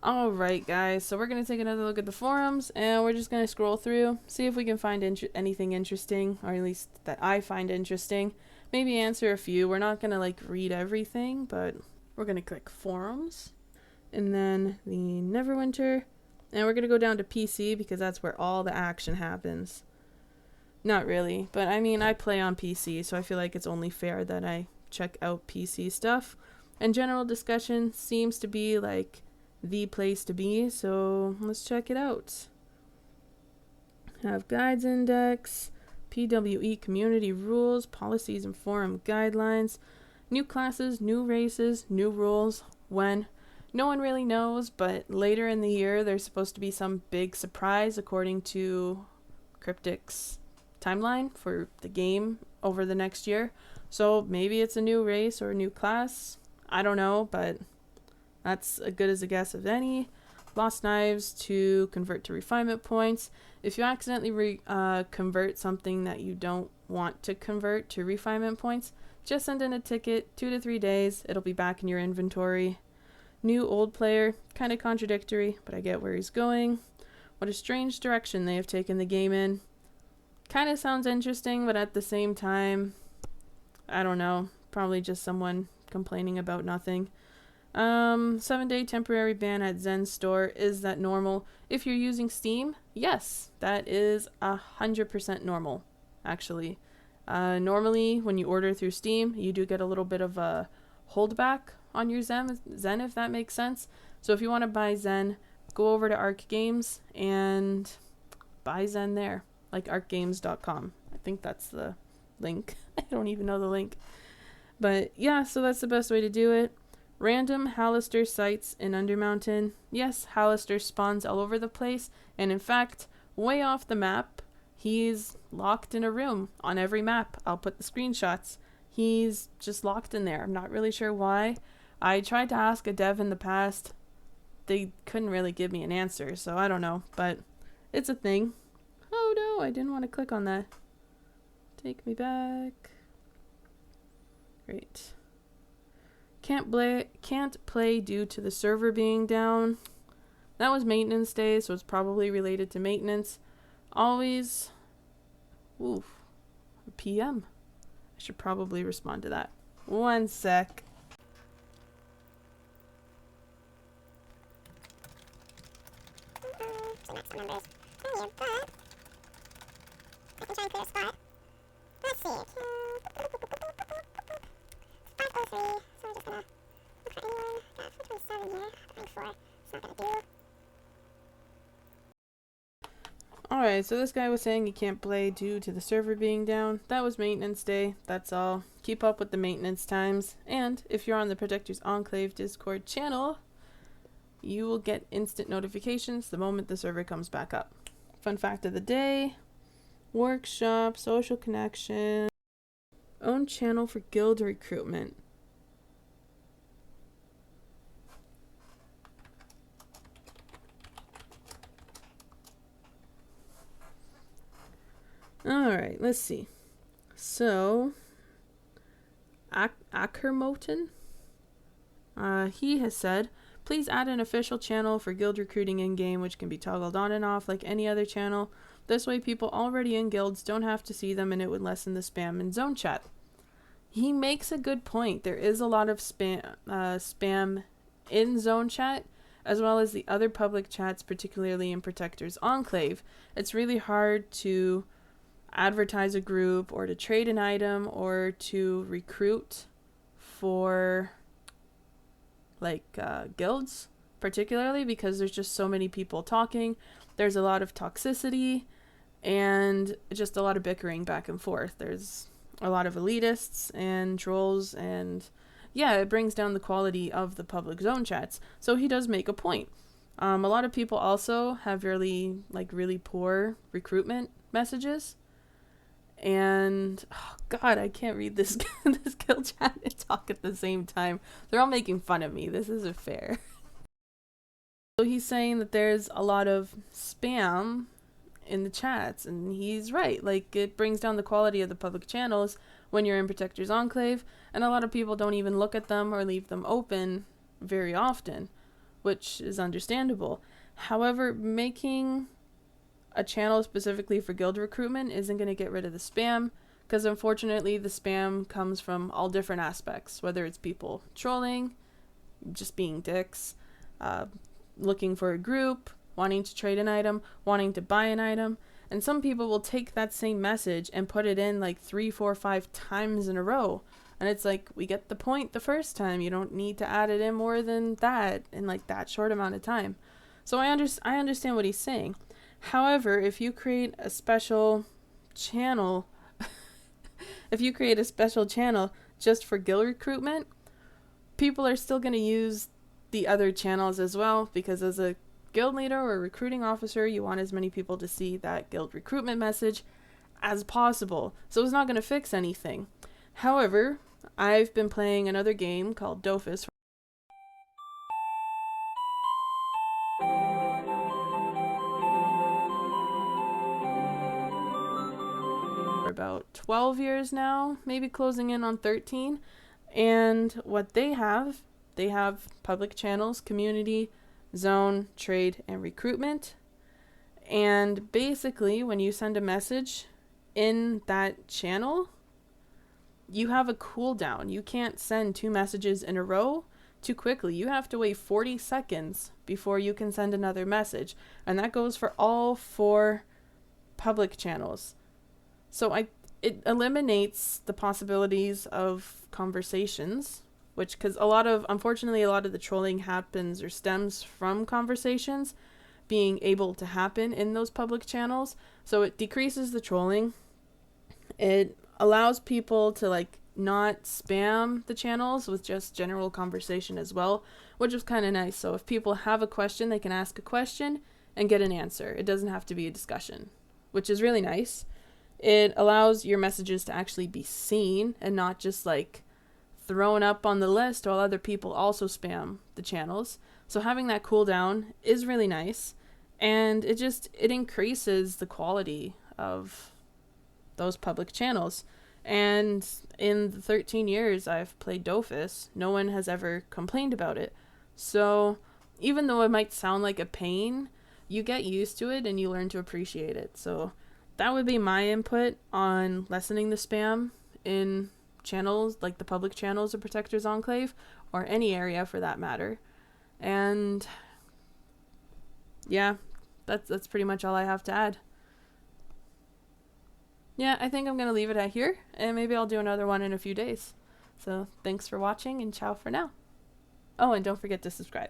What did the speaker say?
Alright guys, so we're going to take another look at the forums and we're just going to scroll through, see if we can find anything interesting, or at least that I find interesting. Maybe answer a few. We're not going to like read everything, but we're going to click forums and then the Neverwinter, and we're going to go down to PC because that's where all the action happens. Not really, but I mean I play on PC, so I feel like it's only fair that I check out PC stuff. And general discussion seems to be like the place to be, so let's check it out. Have guides index, PWE community rules, policies and forum guidelines, new classes, new races, new rules, when. No one really knows, but later in the year there's supposed to be some big surprise according to Cryptic's timeline for the game over the next year. So maybe it's a new race or a new class. I don't know, but that's as good as a guess of any. Lost knives to convert to refinement points. If you accidentally convert something that you don't want to convert to refinement points, just send in a ticket, 2 to 3 days, it'll be back in your inventory. New old player, kind of contradictory, but I get where he's going. What a strange direction they have taken the game in. Kind of sounds interesting, but at the same time, I don't know, probably just someone complaining about nothing. 7-day temporary ban at Zen store. Is that normal? If you're using Steam, yes, that is 100% normal, actually. Normally, when you order through Steam, you do get a little bit of a holdback on your Zen, if that makes sense. So if you want to buy Zen, go over to Arc Games and buy Zen there, like arcgames.com. I think that's the link. I don't even know the link. But yeah, so that's the best way to do it. Random Halister sites in Undermountain. Yes, Halister spawns all over the place, and in fact, way off the map, he's locked in a room on every map. I'll put the screenshots. He's just locked in there. I'm not really sure why. I tried to ask a dev in the past. They couldn't really give me an answer, so I don't know, but it's a thing. Oh no, I didn't want to click on that. Take me back. Great. Can't play due to the server being down. That was maintenance day, so it's probably related to maintenance. Always. Oof. PM. I should probably respond to that. One sec. So next numbers earlier, but I can try and clear a spot. Let's see. 503. So we're just gonna look at anyone. Got 427 here. Rank 4. It's not gonna do. Alright, so this guy was saying he can't play due to the server being down. That was maintenance day, that's all. Keep up with the maintenance times. And if you're on the Protectors Enclave Discord channel, you will get instant notifications the moment the server comes back up. Fun fact of the day. Workshop, social connection. Own channel for guild recruitment. Alright, let's see. So, Ackermoten, he has said, please add an official channel for guild recruiting in-game, which can be toggled on and off like any other channel. This way people already in guilds don't have to see them, and it would lessen the spam in zone chat. He makes a good point. There is a lot of spam in zone chat, as well as the other public chats, particularly in Protectors Enclave. It's really hard to advertise a group or to trade an item or to recruit for like guilds, particularly because there's just so many people talking. There's a lot of toxicity and just a lot of bickering back and forth. There's a lot of elitists and trolls, and yeah, it brings down the quality of the public zone chats. So he does make a point. A lot of people also have really poor recruitment messages. And oh god, I can't read this this guild chat and talk at the same time. They're all making fun of me. This isn't fair. So he's saying that there's a lot of spam in the chats, and he's right. Like, it brings down the quality of the public channels when you're in Protectors Enclave, and a lot of people don't even look at them or leave them open very often. which is understandable. However, making a channel specifically for guild recruitment isn't going to get rid of the spam, because unfortunately the spam comes from all different aspects, whether it's people trolling, just being dicks, looking for a group, wanting to trade an item, wanting to buy an item. And some people will take that same message and put it in like 3, 4, 5 times in a row. And it's like, we get the point the first time. You don't need to add it in more than that in like that short amount of time. So I understand what he's saying. However, if you create a special channel, just for guild recruitment, people are still going to use the other channels as well, because as a guild leader or recruiting officer, you want as many people to see that guild recruitment message as possible. So it's not going to fix anything. However, I've been playing another game called Dofus for about 12 years now, maybe closing in on 13. And what they have public channels, community, zone, trade, and recruitment. And basically, when you send a message in that channel, you have a cooldown. You can't send 2 messages in a row too quickly. You have to wait 40 seconds before you can send another message. And that goes for all 4 public channels. So it eliminates the possibilities of conversations, which, because unfortunately, a lot of the trolling happens or stems from conversations being able to happen in those public channels. So it decreases the trolling. It allows people to like not spam the channels with just general conversation as well, which is kind of nice. So if people have a question, they can ask a question and get an answer. It doesn't have to be a discussion, which is really nice. It allows your messages to actually be seen and not just like thrown up on the list while other people also spam the channels. So having that cooldown is really nice, and it increases the quality of those public channels. And in the 13 years I've played Dofus, no one has ever complained about it. So even though it might sound like a pain, you get used to it and you learn to appreciate it. So that would be my input on lessening the spam in channels like the public channels of Protector's Enclave, or any area for that matter. And yeah, that's pretty much all I have to add. Yeah, I think I'm going to leave it at here, and maybe I'll do another one in a few days. So thanks for watching, and ciao for now. Oh, and don't forget to subscribe.